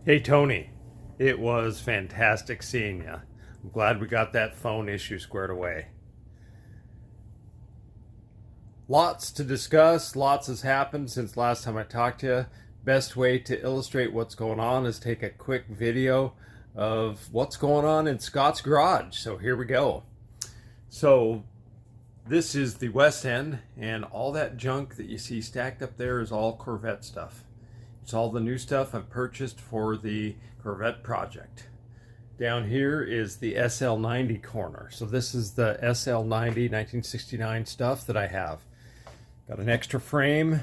Hey Tony, it was fantastic seeing you. I'm glad we got that phone issue squared away. Lots to discuss, lots has happened since last time I talked to you. Best way to illustrate what's going on is take a quick video of what's going on in Scott's garage. So here we go. So this is the west end, and all that junk that you see stacked up there is all Corvette stuff. It's all the new stuff I've purchased for the Corvette project. Down here is the SL90 corner. So this is the SL90 1969 stuff that I have. Got an extra frame.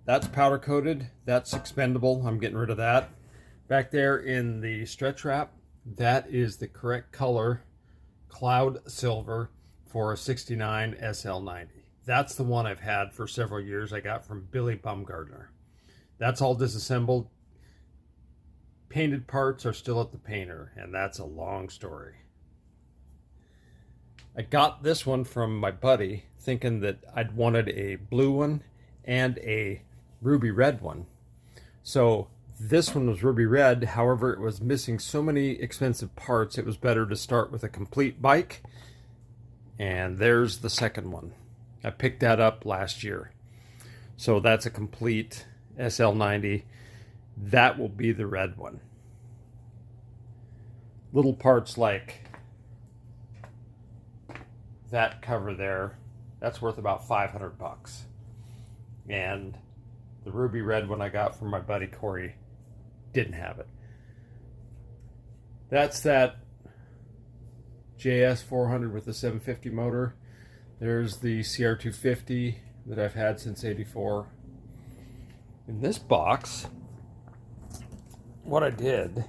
That's powder coated. That's expendable. I'm getting rid of that. Back there in the stretch wrap, that is the correct color, cloud silver, for a 69 SL90. That's the one I've had for several years. I got from Billy Baumgartner. That's all disassembled. Painted parts are still at the painter, and that's a long story. I got this one from my buddy thinking that I'd wanted a blue one and a ruby red one. So this one was ruby red, however it was missing so many expensive parts it was better to start with a complete bike. And there's the second one. I picked that up last year. So that's a complete SL90. That will be the red one. Little parts like that cover there, that's worth about 500 bucks. And the ruby red one I got from my buddy Corey didn't have it. That's that JS 400 with the 750 motor. There's the CR250 that I've had since '84. In this box, what I did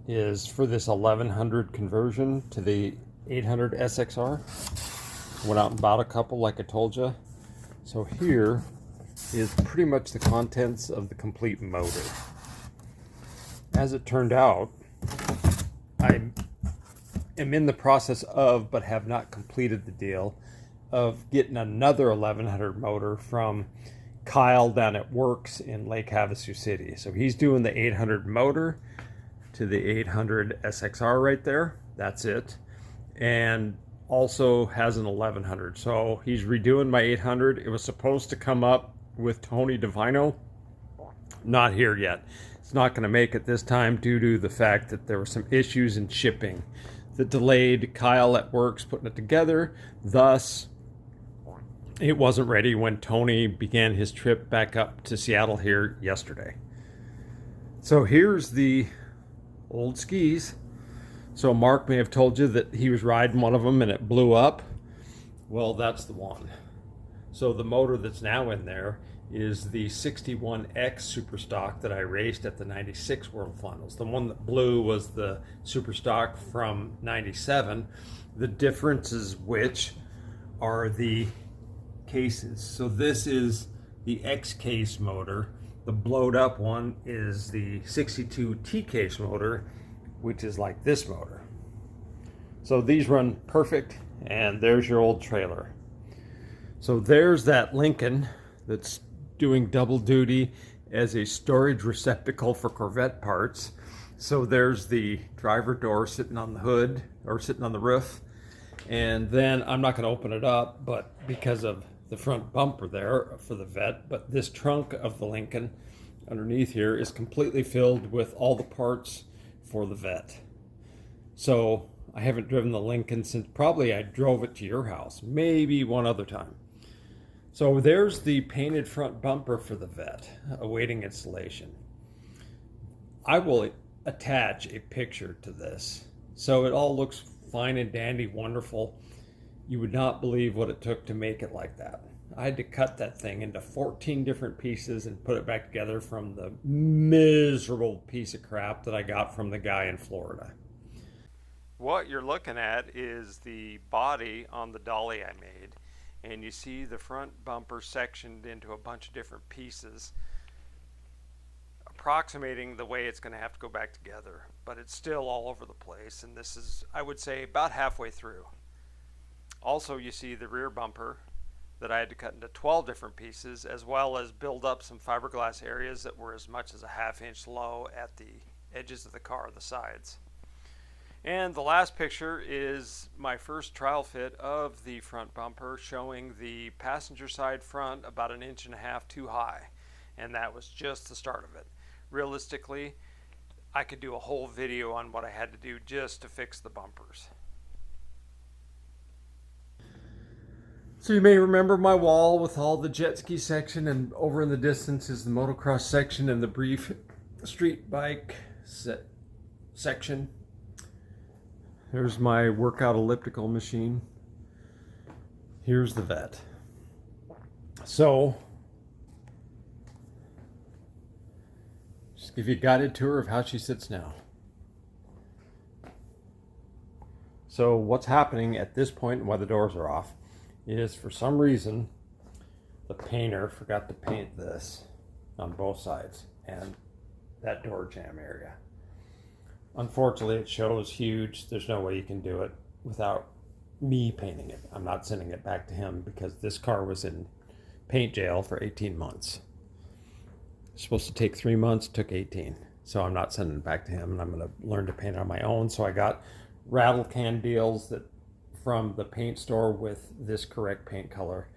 is for this 1100 conversion to the 800 SXR, went out and bought a couple like I told you. So here is pretty much the contents of the complete motor. As it turned out, I am in the process of, but have not completed the deal, of getting another 1100 motor from Kyle down at Works in Lake Havasu City. So he's doing the 800 motor to the 800 SXR right there. That's it. And also has an 1100. So he's redoing my 800. It was supposed to come up with Tony Divino. Not here yet. It's not going to make it this time due to the fact that there were some issues in shipping that delayed Kyle at Works putting it together. Thus, it wasn't ready when Tony began his trip back up to Seattle here yesterday. So here's the old skis. So Mark may have told you that he was riding one of them and it blew up. Well, that's the one. So the motor that's now in there is the 61X Super Stock that I raced at the 96 World Finals. The one that blew was the Super Stock from 97. The differences which are the cases. So this is the X case motor. The blowed up one is the 62 T case motor, which is like this motor. So these run perfect, and there's your old trailer. So there's that Lincoln that's doing double duty as a storage receptacle for Corvette parts. So there's the driver door sitting on the hood or sitting on the roof. And then I'm not going to open it up, but because of the front bumper there for the Vet, but this trunk of the Lincoln underneath here is completely filled with all the parts for the Vet. So I haven't driven the Lincoln since probably I drove it to your house, maybe one other time. So there's the painted front bumper for the Vet, awaiting installation. I will attach a picture to this. So it all looks fine and dandy, wonderful. You would not believe what it took to make it like that. I had to cut that thing into 14 different pieces and put it back together from the miserable piece of crap that I got from the guy in Florida. What you're looking at is the body on the dolly I made. And you see the front bumper sectioned into a bunch of different pieces, approximating the way it's going to have to go back together. But it's still all over the place, and this is, I would say, about halfway through. Also, you see the rear bumper that I had to cut into 12 different pieces, as well as build up some fiberglass areas that were as much as a ½ inch low at the edges of the car, the sides. And the last picture is my first trial fit of the front bumper, showing the passenger side front about 1.5 inches too high. And that was just the start of it. Realistically, I could do a whole video on what I had to do just to fix the bumpers. So you may remember my wall with all the jet ski section, and over in the distance is the motocross section and the brief street bike section. There's my workout elliptical machine. Here's the vet. So, just give you a guided tour of how she sits now. So what's happening at this point and why the doors are off is, for some reason, the painter forgot to paint this on both sides and that door jamb area. Unfortunately, it shows huge. There's no way you can do it without me painting it. I'm not sending it back to him because this car was in paint jail for 18 months. It's supposed to take 3 months, took 18. So I'm not sending it back to him, and I'm going to learn to paint it on my own. So I got rattle can deals that from the paint store with this correct paint color,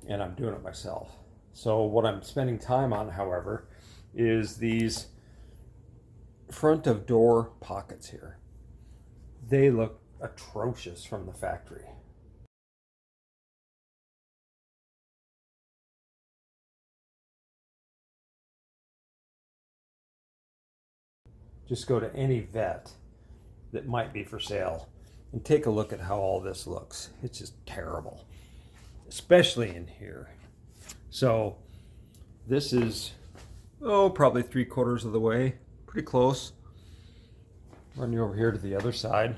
and I'm doing it myself. So what I'm spending time on, however, is these front of door pockets here. They look atrocious from the factory. Just go to any vet that might be for sale and take a look at how all this looks. It's just terrible, especially in here. So this is, probably 3/4 of the way. Pretty close. Run you over here to the other side.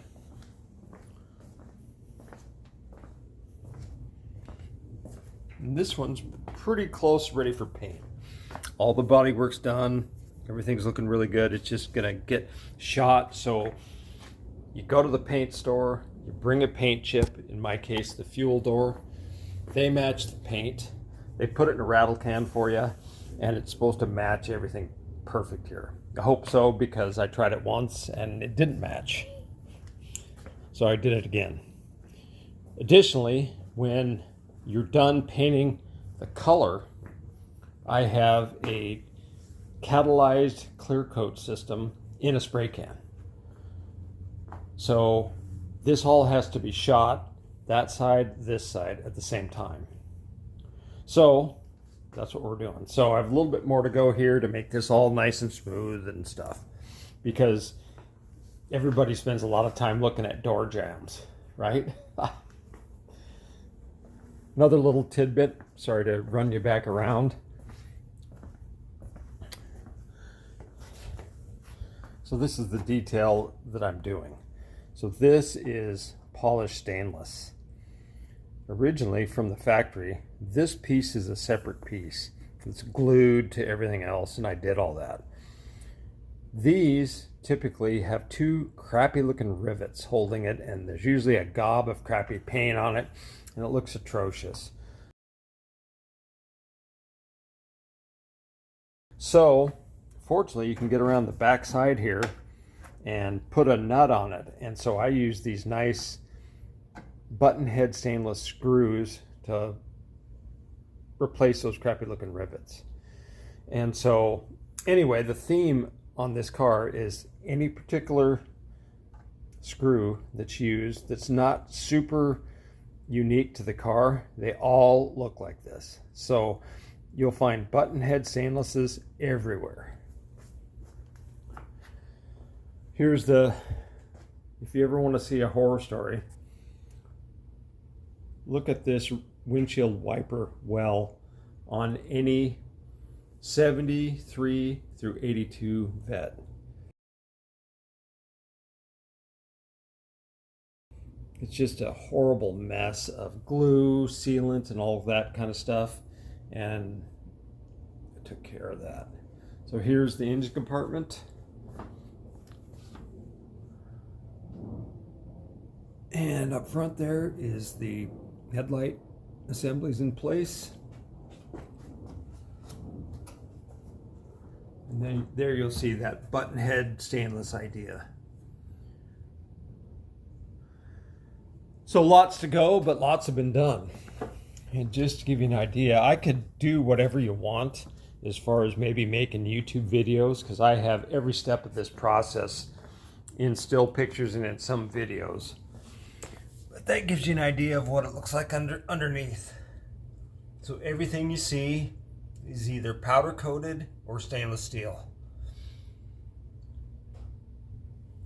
And this one's pretty close, ready for paint. All the body work's done. Everything's looking really good. It's just gonna get shot. So you go to the paint store, you bring a paint chip, in my case, the fuel door. They match the paint. They put it in a rattle can for you, and it's supposed to match everything perfect here. I hope so, because I tried it once and it didn't match. So I did it again. Additionally, when you're done painting the color, I have a catalyzed clear coat system in a spray can. So this all has to be shot, that side, this side, at the same time. So that's what we're doing. So I have a little bit more to go here to make this all nice and smooth and stuff, because everybody spends a lot of time looking at door jambs, right? Another little tidbit, sorry to run you back around. So this is the detail that I'm doing. So this is polished stainless. Originally from the factory, this piece is a separate piece. It's glued to everything else, and I did all that. These typically have 2 crappy looking rivets holding it, and there's usually a gob of crappy paint on it, and it looks atrocious. So fortunately, you can get around the back side here and put a nut on it, and so I use these nice button head stainless screws to replace those crappy looking rivets. And so anyway, the theme on this car is any particular screw that's used that's not super unique to the car, they all look like this. So you'll find button head stainlesses everywhere. Here's the, if you ever want to see a horror story, look at this windshield wiper well on any 73 through 82 vet. It's just a horrible mess of glue, sealant, and all of that kind of stuff, and I took care of that. So here's the engine compartment. And up front there is the headlight assemblies in place. And then there you'll see that button head stainless idea. So lots to go, but lots have been done. And just to give you an idea, I could do whatever you want as far as maybe making YouTube videos, because I have every step of this process in still pictures and in some videos. But that gives you an idea of what it looks like underneath. So everything you see is either powder coated or stainless steel.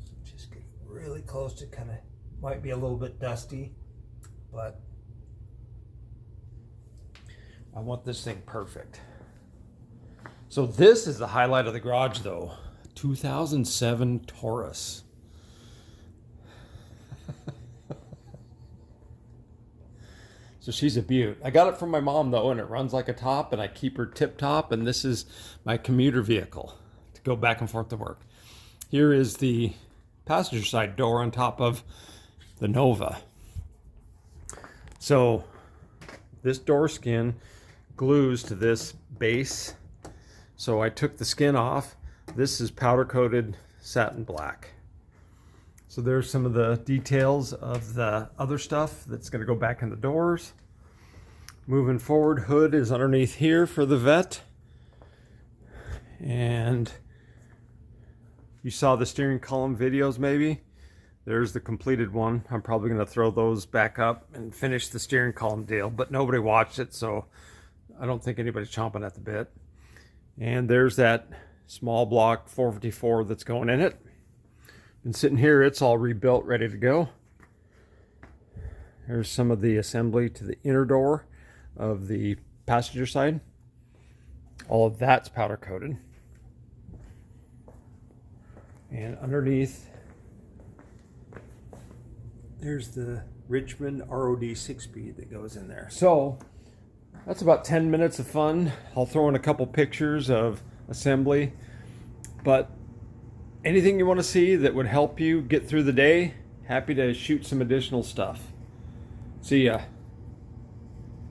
So just get really close to, kind of might be a little bit dusty, but I want this thing perfect. So this is the highlight of the garage though. 2007 Taurus. So she's a beaut. I got it from my mom though, and it runs like a top, and I keep her tip top, and this is my commuter vehicle to go back and forth to work. Here is the passenger side door on top of the Nova. So this door skin glues to this base. So I took the skin off. This is powder coated satin black. So there's some of the details of the other stuff that's going to go back in the doors. Moving forward, hood is underneath here for the vet. And you saw the steering column videos maybe. There's the completed one. I'm probably going to throw those back up and finish the steering column deal, but nobody watched it, so I don't think anybody's chomping at the bit. And there's that small block 454 that's going in it. And sitting here, it's all rebuilt, ready to go. There's some of the assembly to the inner door of the passenger side. All of that's powder coated. And underneath, there's the Richmond ROD 6-speed that goes in there. So that's about 10 minutes of fun. I'll throw in a couple pictures of assembly, but anything you want to see that would help you get through the day, happy to shoot some additional stuff. See ya.